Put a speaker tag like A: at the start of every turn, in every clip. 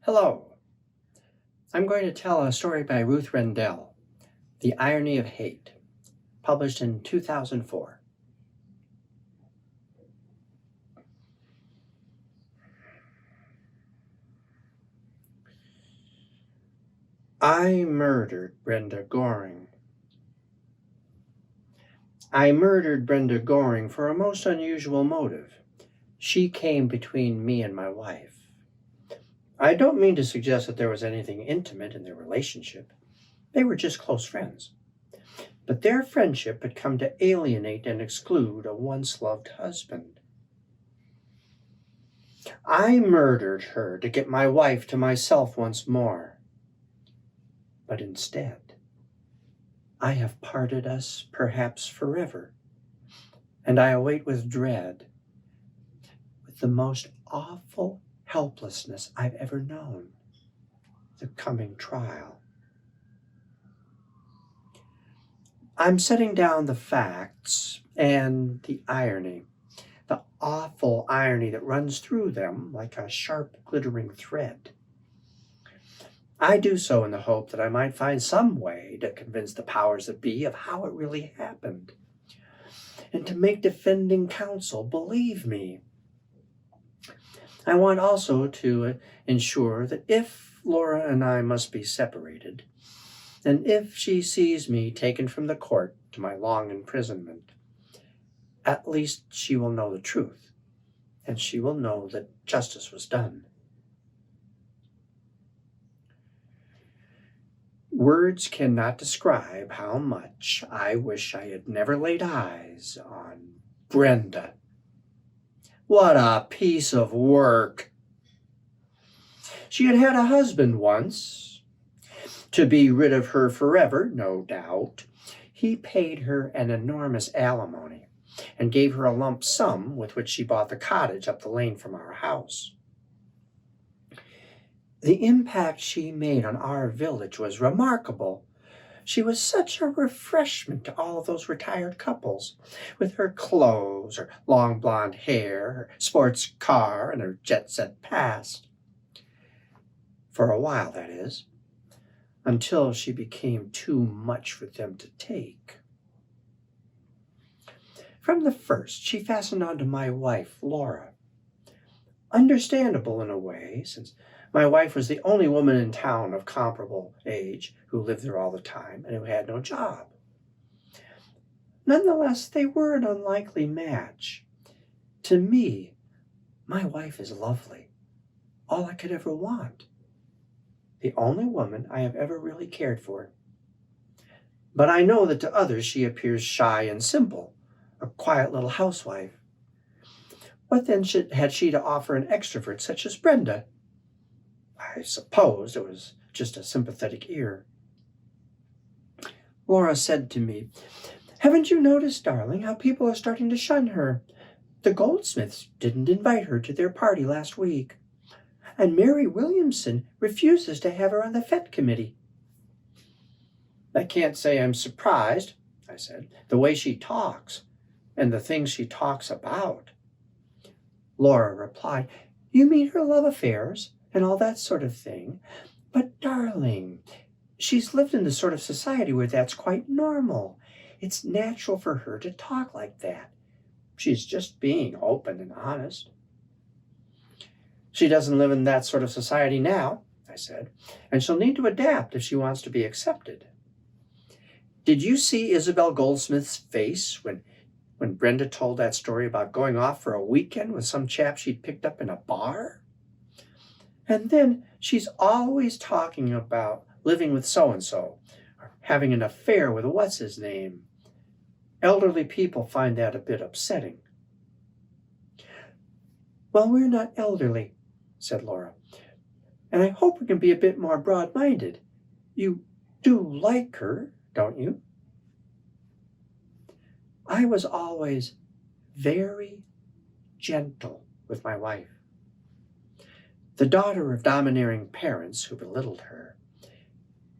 A: Hello. I'm going to tell a story by Ruth Rendell, The Irony of Hate, published in 2004. I murdered Brenda Goring. I murdered Brenda Goring for a most unusual motive. She came between me and my wife. I don't mean to suggest that there was anything intimate in their relationship. They were just close friends. But their friendship had come to alienate and exclude a once-loved husband. I murdered her to get my wife to myself once more. But instead, I have parted us perhaps forever, and I await with dread, with the most awful helplessness I've ever known, the coming trial. I'm setting down the facts and the irony, the awful irony that runs through them like a sharp, glittering thread. I do so in the hope that I might find some way to convince the powers that be of how it really happened, and to make defending counsel believe me. I want also to ensure that if Laura and I must be separated, and if she sees me taken from the court to my long imprisonment, at least she will know the truth, and she will know that justice was done. Words cannot describe how much I wish I had never laid eyes on Brenda. What a piece of work! She had had a husband once. To be rid of her forever, no doubt, he paid her an enormous alimony and gave her a lump sum with which she bought the cottage up the lane from our house. The impact she made on our village was remarkable. She was such a refreshment to all of those retired couples, with her clothes, her long blonde hair, her sports car, and her jet-set past. For a while, that is, until she became too much for them to take. From the first, she fastened onto my wife, Laura. Understandable in a way, since my wife was the only woman in town of comparable age who lived there all the time and who had no job. Nonetheless, they were an unlikely match. To me, my wife is lovely, all I could ever want, the only woman I have ever really cared for. But I know that to others she appears shy and simple, a quiet little housewife. What then had she to offer an extrovert such as Brenda? I suppose it was just a sympathetic ear. Laura said to me, "Haven't you noticed, darling, how people are starting to shun her? The Goldsmiths didn't invite her to their party last week, and Mary Williamson refuses to have her on the fete committee." "I can't say I'm surprised," I said, "the way she talks and the things she talks about." Laura replied, "You mean her love affairs and all that sort of thing? But, darling, she's lived in the sort of society where that's quite normal. It's natural for her to talk like that. She's just being open and honest." "She doesn't live in that sort of society now," I said, "and she'll need to adapt if she wants to be accepted." "Did you see Isabel Goldsmith's face when Brenda told that story about going off for a weekend with some chap she'd picked up in a bar? And then she's always talking about living with so-and-so, or having an affair with what's-his-name. Elderly people find that a bit upsetting." "Well, we're not elderly," said Laura, "and I hope we can be a bit more broad-minded. You do like her, don't you?" I was always very gentle with my wife. The daughter of domineering parents who belittled her,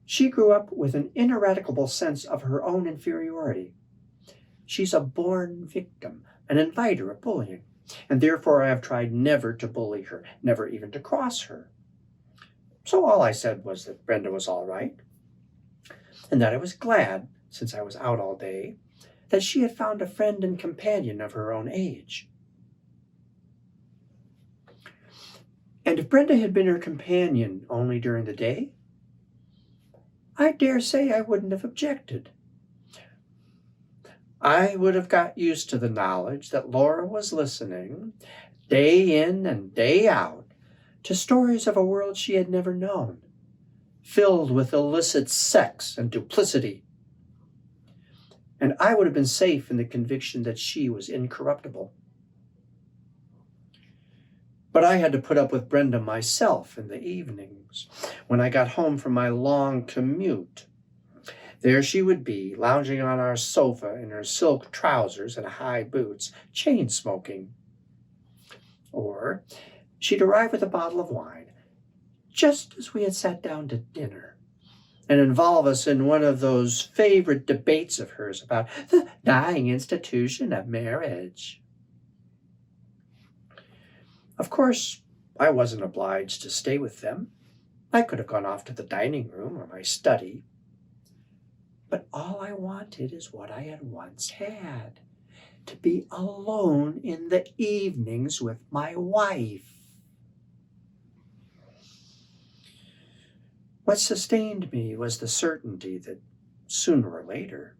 A: she grew up with an ineradicable sense of her own inferiority. She's a born victim, an inviter of bullying, and therefore I have tried never to bully her, never even to cross her. So all I said was that Brenda was all right, and that I was glad, since I was out all day, that she had found a friend and companion of her own age. And if Brenda had been her companion only during the day, I dare say I wouldn't have objected. I would have got used to the knowledge that Laura was listening, day in and day out, to stories of a world she had never known, filled with illicit sex and duplicity. And I would have been safe in the conviction that she was incorruptible. But I had to put up with Brenda myself in the evenings, when I got home from my long commute. There she would be, lounging on our sofa in her silk trousers and high boots, chain-smoking. Or she'd arrive with a bottle of wine, just as we had sat down to dinner, and involve us in one of those favorite debates of hers about the dying institution of marriage. Of course, I wasn't obliged to stay with them. I could have gone off to the dining room or my study. But all I wanted is what I had once had, to be alone in the evenings with my wife. What sustained me was the certainty that sooner or later,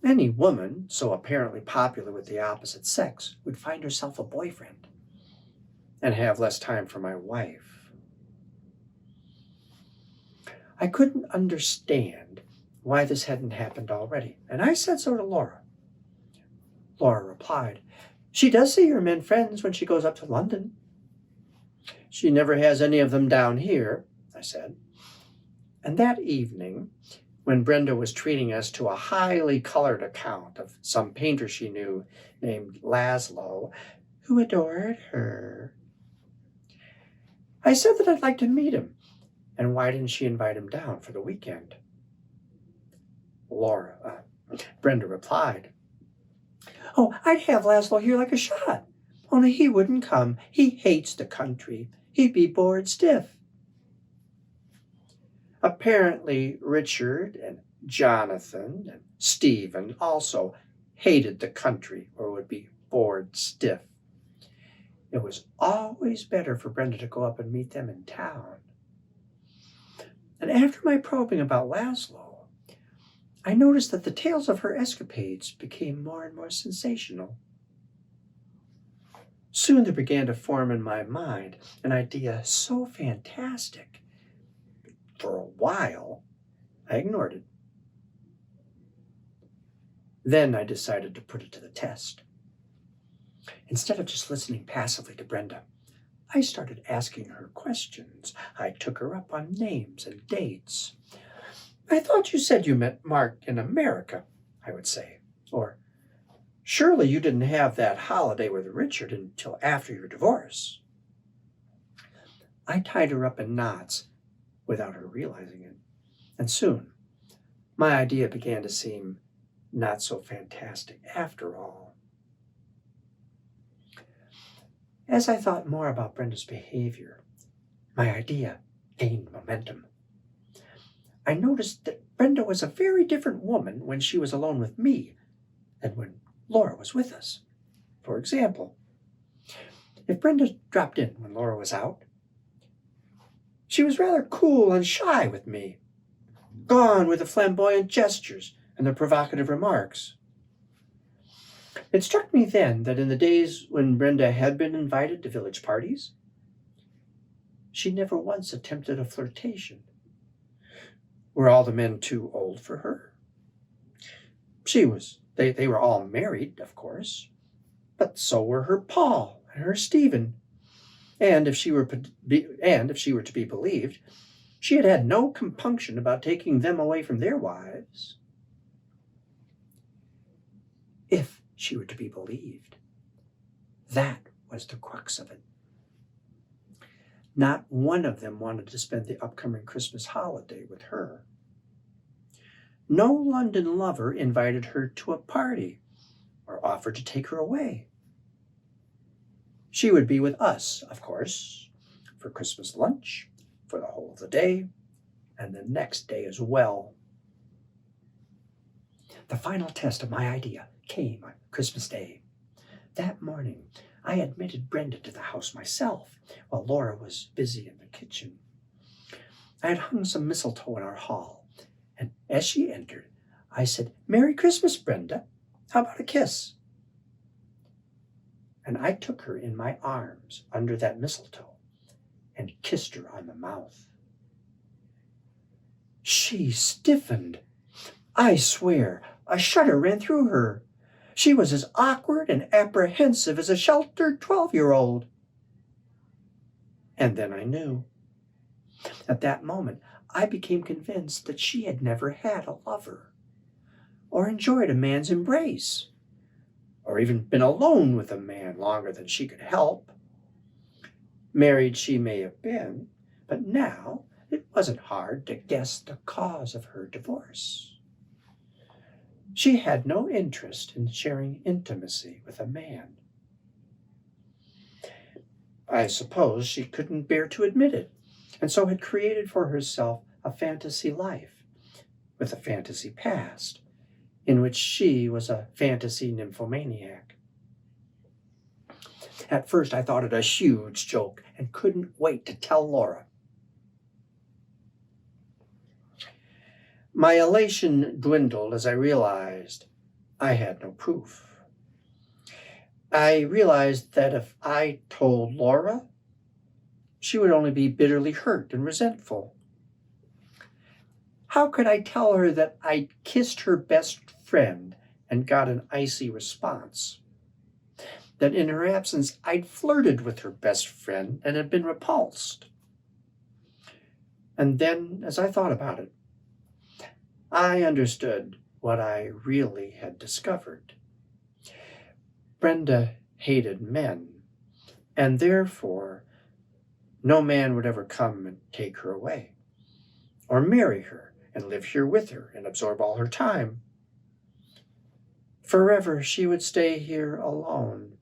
A: any woman so apparently popular with the opposite sex would find herself a boyfriend and have less time for my wife. I couldn't understand why this hadn't happened already, and I said so to Laura. Laura replied, "She does see her men friends when she goes up to London." "She never has any of them down here," I said. And that evening, when Brenda was treating us to a highly colored account of some painter she knew named Laszlo, who adored her, I said that I'd like to meet him, and why didn't she invite him down for the weekend? Brenda replied, "Oh, I'd have Laszlo here like a shot, only he wouldn't come. He hates the country. He'd be bored stiff." Apparently, Richard and Jonathan and Stephen also hated the country or would be bored stiff. It was always better for Brenda to go up and meet them in town. And after my probing about Laszlo, I noticed that the tales of her escapades became more and more sensational. Soon there began to form in my mind an idea so fantastic. For a while, I ignored it. Then I decided to put it to the test. Instead of just listening passively to Brenda, I started asking her questions. I took her up on names and dates. "I thought you said you met Mark in America," I would say. Or, "Surely you didn't have that holiday with Richard until after your divorce." I tied her up in knots without her realizing it. And soon, my idea began to seem not so fantastic after all. As I thought more about Brenda's behavior, my idea gained momentum. I noticed that Brenda was a very different woman when she was alone with me than when Laura was with us. For example, if Brenda dropped in when Laura was out, she was rather cool and shy with me, gone with the flamboyant gestures and the provocative remarks. It struck me then that in the days when Brenda had been invited to village parties, she never once attempted a flirtation. Were all the men too old for her? They were all married, of course, but so were her Paul and her Stephen. And if she were to be believed, she had had no compunction about taking them away from their wives. If she were to be believed, that was the crux of it. Not one of them wanted to spend the upcoming Christmas holiday with her. No London lover invited her to a party or offered to take her away. She would be with us, of course, for Christmas lunch, for the whole of the day and the next day as well. The final test of my idea came on Christmas Day. That morning, I admitted Brenda to the house myself while Laura was busy in the kitchen. I had hung some mistletoe in our hall, and as she entered, I said, "Merry Christmas, Brenda. How about a kiss?" And I took her in my arms under that mistletoe and kissed her on the mouth. She stiffened. I swear, a shudder ran through her. She was as awkward and apprehensive as a sheltered 12-year-old. And then I knew. At that moment, I became convinced that she had never had a lover, or enjoyed a man's embrace, or even been alone with a man longer than she could help. Married she may have been, but now it wasn't hard to guess the cause of her divorce. She had no interest in sharing intimacy with a man. I suppose she couldn't bear to admit it, and so had created for herself a fantasy life with a fantasy past, in which she was a fantasy nymphomaniac. At first I thought it a huge joke and couldn't wait to tell Laura. My elation dwindled as I realized I had no proof. I realized that if I told Laura, she would only be bitterly hurt and resentful. How could I tell her that I'd kissed her best friend and got an icy response? That in her absence I'd flirted with her best friend and had been repulsed? And then, as I thought about it, I understood what I really had discovered. Brenda hated men, and therefore no man would ever come and take her away, or marry her and live here with her and absorb all her time. Forever she would stay here alone,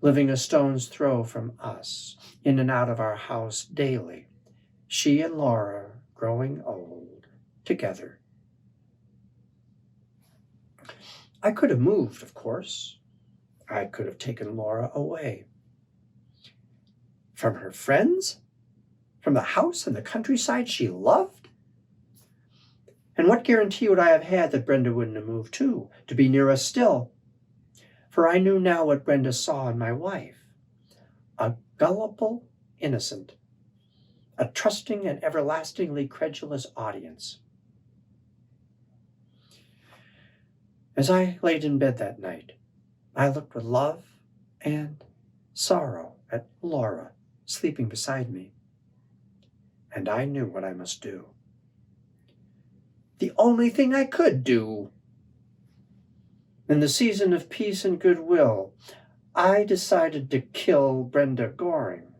A: living a stone's throw from us, in and out of our house daily, she and Laura growing old together. I could have moved, of course. I could have taken Laura away. From her friends? From the house and the countryside she loved? And what guarantee would I have had that Brenda wouldn't have moved too, to be near us still? For I knew now what Brenda saw in my wife. A gullible innocent, a trusting and everlastingly credulous audience. As I laid in bed that night, I looked with love and sorrow at Laura sleeping beside me, and I knew what I must do. The only thing I could do. In the season of peace and goodwill, I decided to kill Brenda Goring,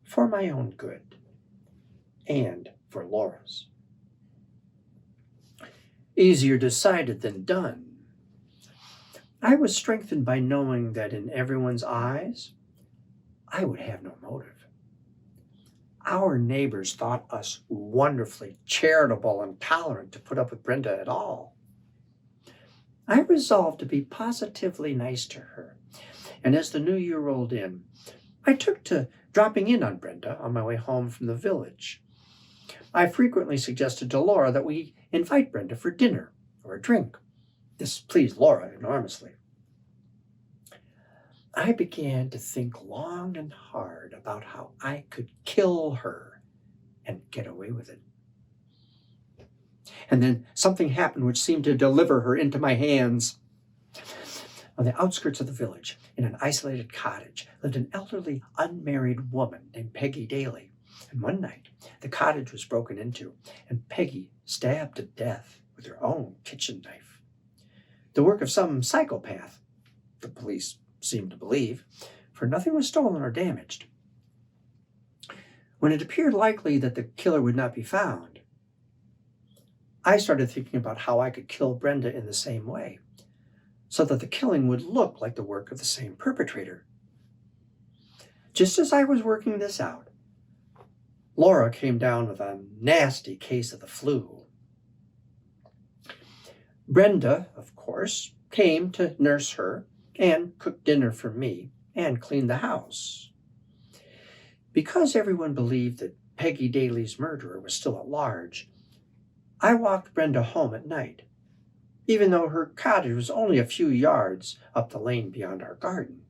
A: for my own good and for Laura's. Easier decided than done. I was strengthened by knowing that in everyone's eyes, I would have no motive. Our neighbors thought us wonderfully charitable and tolerant to put up with Brenda at all. I resolved to be positively nice to her, and as the new year rolled in, I took to dropping in on Brenda on my way home from the village. I frequently suggested to Laura that we invite Brenda for dinner or a drink. This pleased Laura enormously. I began to think long and hard about how I could kill her and get away with it. And then something happened which seemed to deliver her into my hands. On the outskirts of the village, in an isolated cottage, lived an elderly, unmarried woman named Peggy Daly. And one night, the cottage was broken into, and Peggy stabbed to death with her own kitchen knife. The work of some psychopath, the police seemed to believe, for nothing was stolen or damaged. When it appeared likely that the killer would not be found, I started thinking about how I could kill Brenda in the same way, so that the killing would look like the work of the same perpetrator. Just as I was working this out, Laura came down with a nasty case of the flu. Brenda, of course, came to nurse her and cook dinner for me and clean the house. Because everyone believed that Peggy Daly's murderer was still at large, I walked Brenda home at night, even though her cottage was only a few yards up the lane beyond our garden.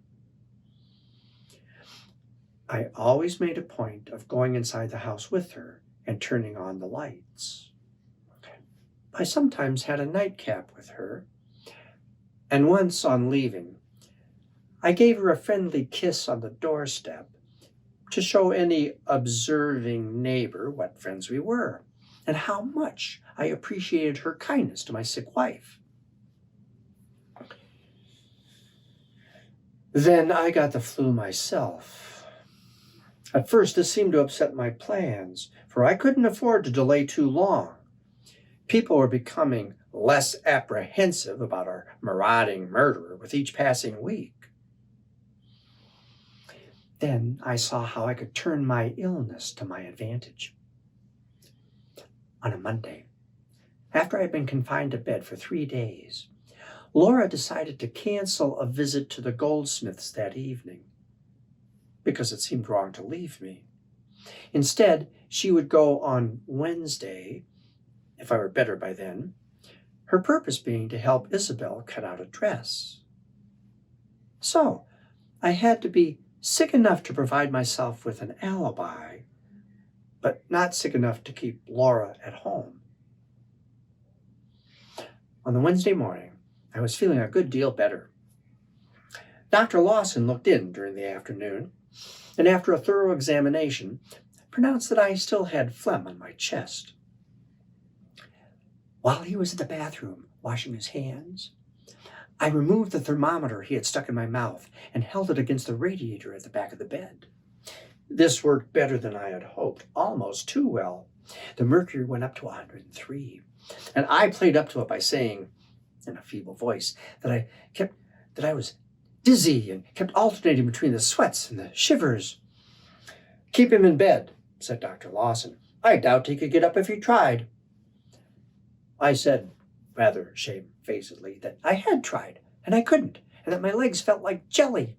A: I always made a point of going inside the house with her and turning on the lights. I sometimes had a nightcap with her, and once on leaving, I gave her a friendly kiss on the doorstep to show any observing neighbor what friends we were and how much I appreciated her kindness to my sick wife. Then I got the flu myself. At first, this seemed to upset my plans, for I couldn't afford to delay too long. People were becoming less apprehensive about our marauding murderer with each passing week. Then I saw how I could turn my illness to my advantage. On a Monday, after I had been confined to bed for 3 days, Laura decided to cancel a visit to the goldsmiths that evening because it seemed wrong to leave me. Instead, she would go on Wednesday, if I were better by then, her purpose being to help Isabel cut out a dress. So, I had to be sick enough to provide myself with an alibi, but not sick enough to keep Laura at home. On the Wednesday morning, I was feeling a good deal better. Dr. Lawson looked in during the afternoon, and after a thorough examination, pronounced that I still had phlegm on my chest. While he was in the bathroom washing his hands, I removed the thermometer he had stuck in my mouth and held it against the radiator at the back of the bed. This worked better than I had hoped, almost too well. The mercury went up to 103, and I played up to it by saying, in a feeble voice, that I was dizzy and kept alternating between the sweats and the shivers. "Keep him in bed," said Dr. Lawson. "I doubt he could get up if he tried." I said, rather shamefacedly, that I had tried, and I couldn't, and that my legs felt like jelly.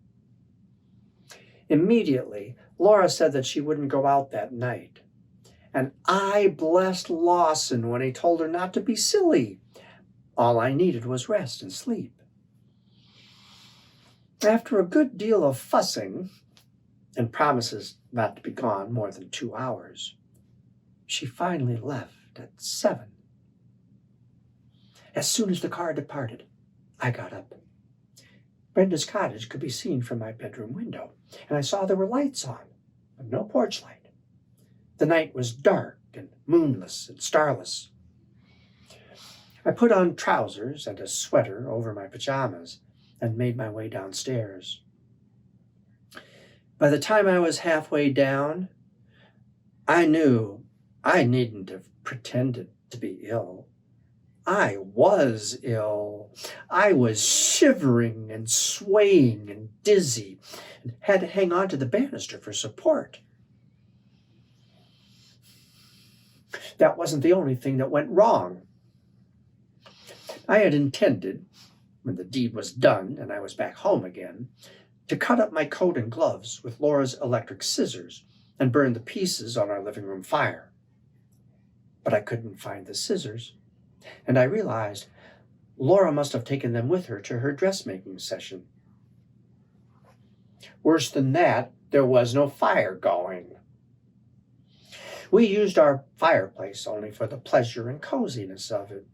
A: Immediately, Laura said that she wouldn't go out that night, and I blessed Lawson when he told her not to be silly. All I needed was rest and sleep. After a good deal of fussing, and promises not to be gone more than 2 hours, she finally left at 7. As soon as the car departed, I got up. Brenda's cottage could be seen from my bedroom window, and I saw there were lights on, but no porch light. The night was dark and moonless and starless. I put on trousers and a sweater over my pajamas and made my way downstairs. By the time I was halfway down, I knew I needn't have pretended to be ill. I was ill. I was shivering and swaying and dizzy and had to hang on to the banister for support. That wasn't the only thing that went wrong. I had intended, when the deed was done and I was back home again, to cut up my coat and gloves with Laura's electric scissors and burn the pieces on our living room fire. But I couldn't find the scissors, and I realized Laura must have taken them with her to her dressmaking session. Worse than that, there was no fire going. We used our fireplace only for the pleasure and coziness of it.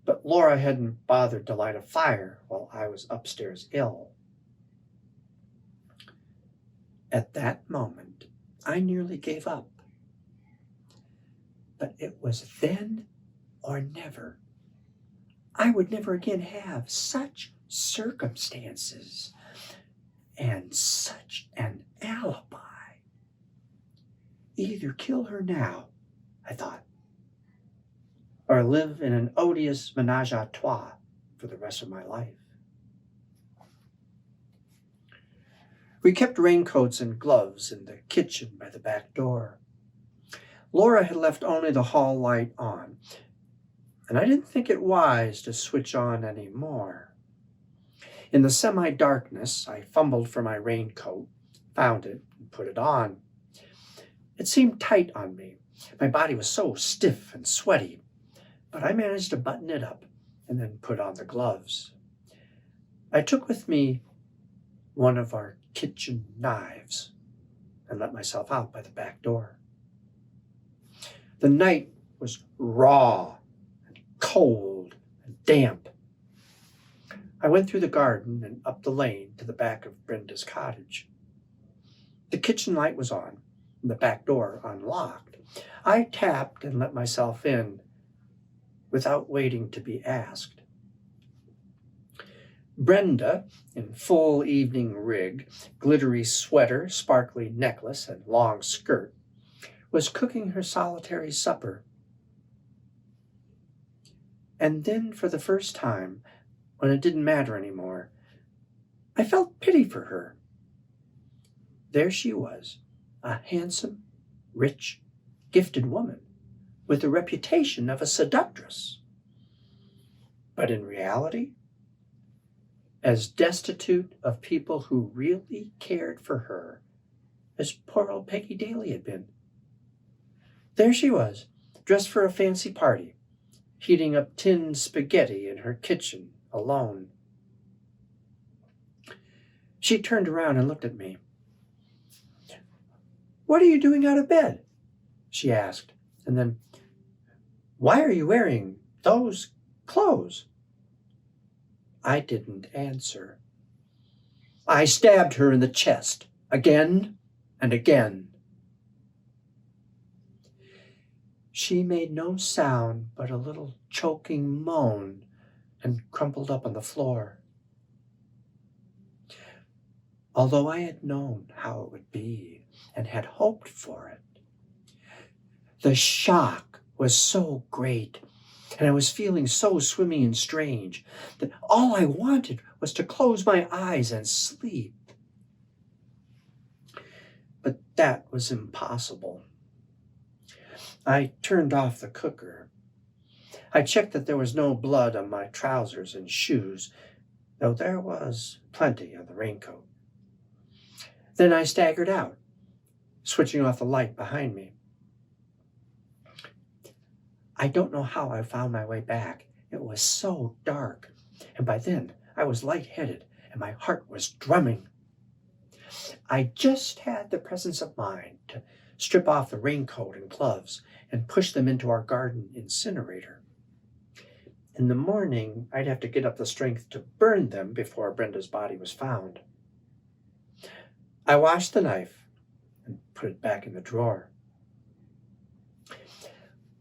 A: But Laura hadn't bothered to light a fire while I was upstairs ill. At that moment, I nearly gave up. But it was then or never. I would never again have such circumstances and such an alibi. Either kill her now, I thought, or live in an odious menage a trois for the rest of my life. We kept raincoats and gloves in the kitchen by the back door. Laura had left only the hall light on, and I didn't think it wise to switch on any more. In the semi-darkness, I fumbled for my raincoat, found it, and put it on. It seemed tight on me. My body was so stiff and sweaty, but I managed to button it up and then put on the gloves. I took with me one of our kitchen knives and let myself out by the back door. The night was raw and cold and damp. I went through the garden and up the lane to the back of Brenda's cottage. The kitchen light was on and the back door unlocked. I tapped and let myself in without waiting to be asked. Brenda, in full evening rig, glittery sweater, sparkly necklace, and long skirt, was cooking her solitary supper. And then, for the first time, when it didn't matter anymore, I felt pity for her. There she was, a handsome, rich, gifted woman, with the reputation of a seductress. But in reality, as destitute of people who really cared for her as poor old Peggy Daly had been. There she was, dressed for a fancy party, heating up tinned spaghetti in her kitchen alone. She turned around and looked at me. "What are you doing out of bed?" she asked, and then, "Why are you wearing those clothes?" I didn't answer. I stabbed her in the chest, again and again. She made no sound but a little choking moan and crumpled up on the floor. Although I had known how it would be and had hoped for it, the shock was so great, and I was feeling so swimmy and strange that all I wanted was to close my eyes and sleep. But that was impossible. I turned off the cooker. I checked that there was no blood on my trousers and shoes, though there was plenty on the raincoat. Then I staggered out, switching off the light behind me. I don't know how I found my way back. It was so dark, and by then I was lightheaded and my heart was drumming. I just had the presence of mind to strip off the raincoat and gloves and push them into our garden incinerator. In the morning, I'd have to get up the strength to burn them before Brenda's body was found. I washed the knife and put it back in the drawer.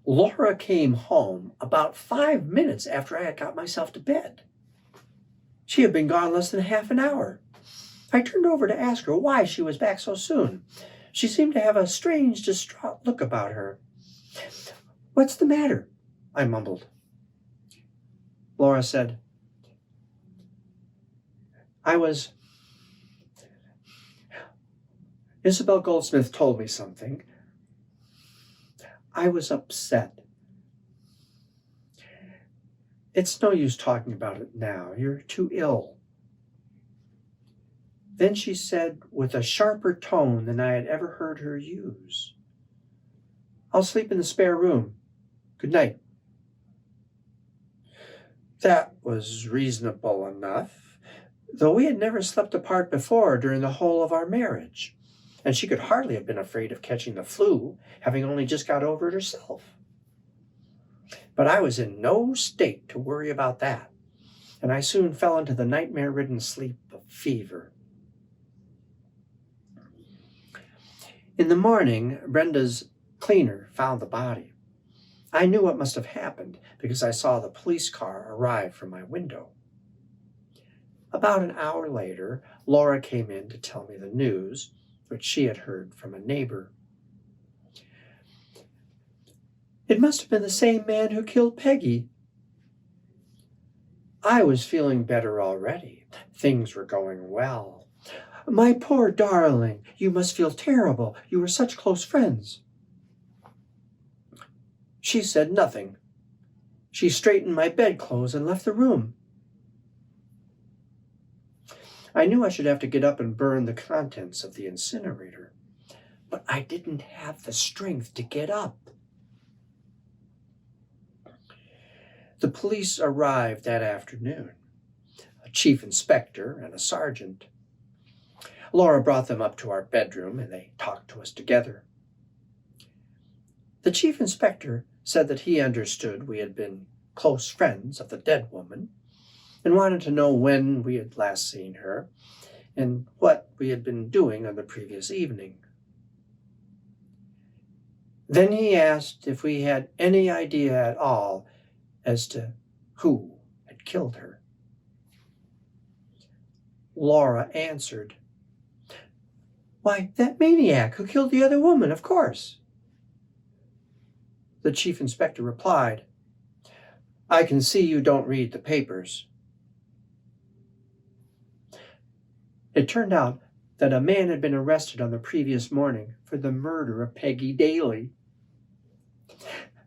A: Laura came home about 5 minutes after I had got myself to bed. She had been gone less than half an hour. I turned over to ask her why she was back so soon. She seemed to have a strange, distraught look about her. "What's the matter?" I mumbled. Laura said, Isabel Goldsmith told me something. I was upset. It's no use talking about it now. You're too ill. Then she said, with a sharper tone than I had ever heard her use, "I'll sleep in the spare room. Good night." That was reasonable enough, though we had never slept apart before during the whole of our marriage, and she could hardly have been afraid of catching the flu, having only just got over it herself. But I was in no state to worry about that, and I soon fell into the nightmare-ridden sleep of fever. In the morning, Brenda's cleaner found the body. I knew what must have happened because I saw the police car arrive from my window. About an hour later, Laura came in to tell me the news, which she had heard from a neighbor. "It must have been the same man who killed Peggy." I was feeling better already. Things were going well. "My poor darling, you must feel terrible. You were such close friends." She said nothing. She straightened my bedclothes and left the room. I knew I should have to get up and burn the contents of the incinerator, but I didn't have the strength to get up. The police arrived that afternoon, a chief inspector and a sergeant. Laura brought them up to our bedroom and they talked to us together. The chief inspector said that he understood we had been close friends of the dead woman and wanted to know when we had last seen her and what we had been doing on the previous evening. Then he asked if we had any idea at all as to who had killed her. Laura answered, "Why, that maniac who killed the other woman, of course." The chief inspector replied, "I can see you don't read the papers." It turned out that a man had been arrested on the previous morning for the murder of Peggy Daly.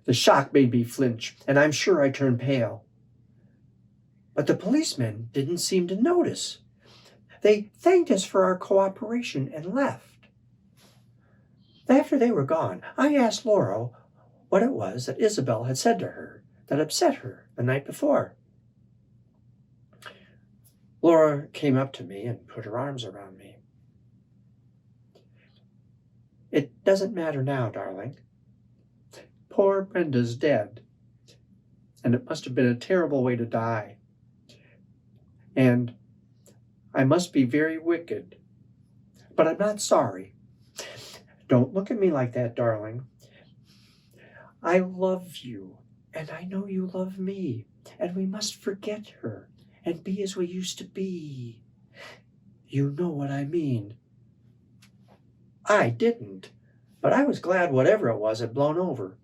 A: The shock made me flinch, and I'm sure I turned pale. But the policemen didn't seem to notice. They thanked us for our cooperation and left. After they were gone, I asked Laura what it was that Isabel had said to her that upset her the night before. Laura came up to me and put her arms around me. "It doesn't matter now, darling. Poor Brenda's dead, and it must have been a terrible way to die. And I must be very wicked, but I'm not sorry. Don't look at me like that, darling. I love you, and I know you love me, and we must forget her and be as we used to be. You know what I mean." I didn't, but I was glad whatever it was had blown over.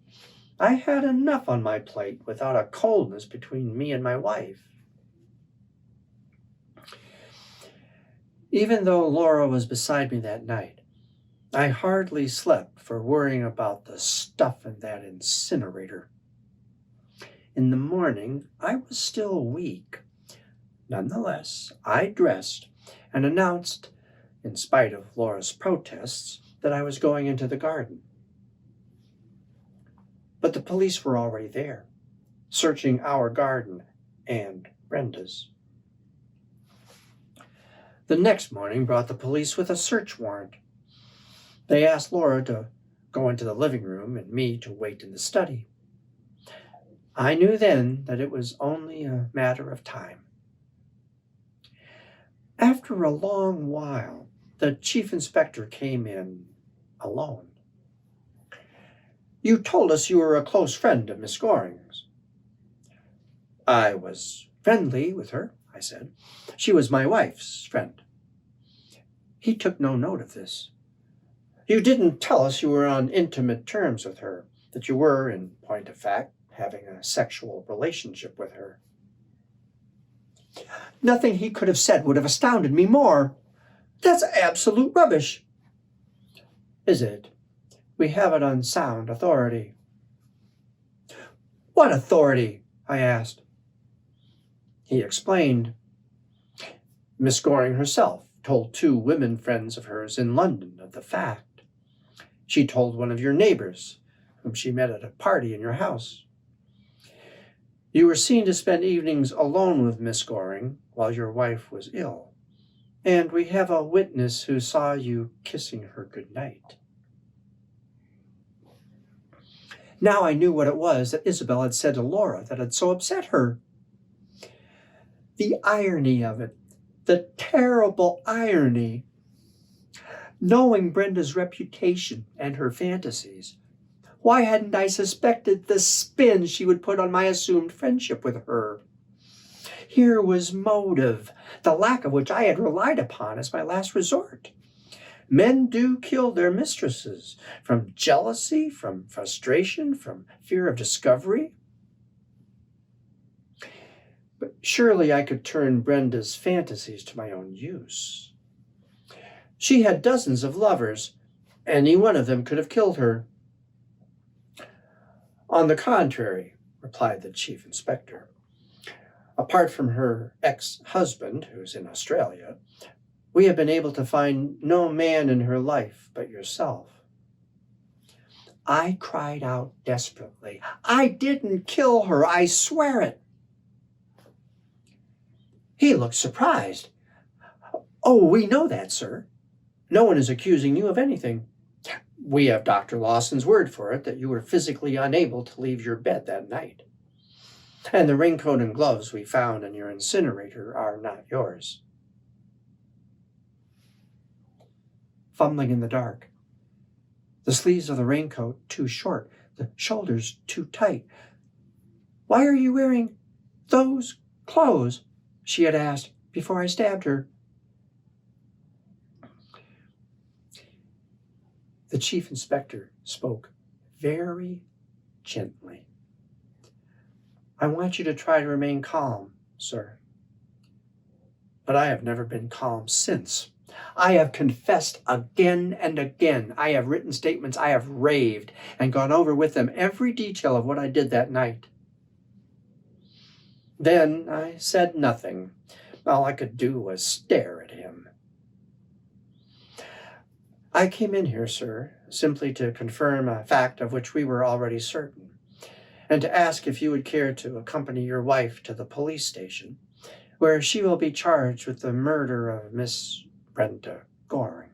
A: I had enough on my plate without a coldness between me and my wife. Even though Laura was beside me that night, I hardly slept for worrying about the stuff in that incinerator. In the morning, I was still weak. Nonetheless, I dressed and announced, in spite of Laura's protests, that I was going into the garden. But the police were already there, searching our garden and Brenda's. The next morning brought the police with a search warrant. They asked Laura to go into the living room and me to wait in the study. I knew then that it was only a matter of time. After a long while, the chief inspector came in alone. "You told us you were a close friend of Miss Goring's." "I was friendly with her," I said. "She was my wife's friend." He took no note of this. "You didn't tell us you were on intimate terms with her, that you were, in point of fact, having a sexual relationship with her." Nothing he could have said would have astounded me more. That's absolute rubbish. Is it? We have it on sound authority. What authority? I asked. He explained. Miss Goring herself told 2 women friends of hers in London of the fact. She told one of your neighbors, whom she met at a party in your house. You were seen to spend evenings alone with Miss Goring while your wife was ill, and we have a witness who saw you kissing her goodnight. Now I knew what it was that Isabel had said to Laura that had so upset her. The irony of it, the terrible irony. Knowing Brenda's reputation and her fantasies, why hadn't I suspected the spin she would put on my assumed friendship with her? Here was motive, the lack of which I had relied upon as my last resort. Men do kill their mistresses, from jealousy, from frustration, from fear of discovery. But surely I could turn Brenda's fantasies to my own use. She had dozens of lovers. Any one of them could have killed her. On the contrary, replied the chief inspector, apart from her ex-husband, who's in Australia, we have been able to find no man in her life but yourself. I cried out desperately, I didn't kill her, I swear it. He looked surprised. Oh, we know that, sir. No one is accusing you of anything. We have Dr. Lawson's word for it that you were physically unable to leave your bed that night. And the raincoat and gloves we found in your incinerator are not yours. Fumbling in the dark, the sleeves of the raincoat too short, the shoulders too tight. Why are you wearing those clothes? She had asked before I stabbed her. The chief inspector spoke very gently. I want you to try to remain calm, sir. But I have never been calm since. I have confessed again and again. I have written statements. I have raved and gone over with them every detail of what I did that night. Then I said nothing. All I could do was stare at him. I came in here, sir, simply to confirm a fact of which we were already certain, and to ask if you would care to accompany your wife to the police station, where she will be charged with the murder of Miss Brenda Goring.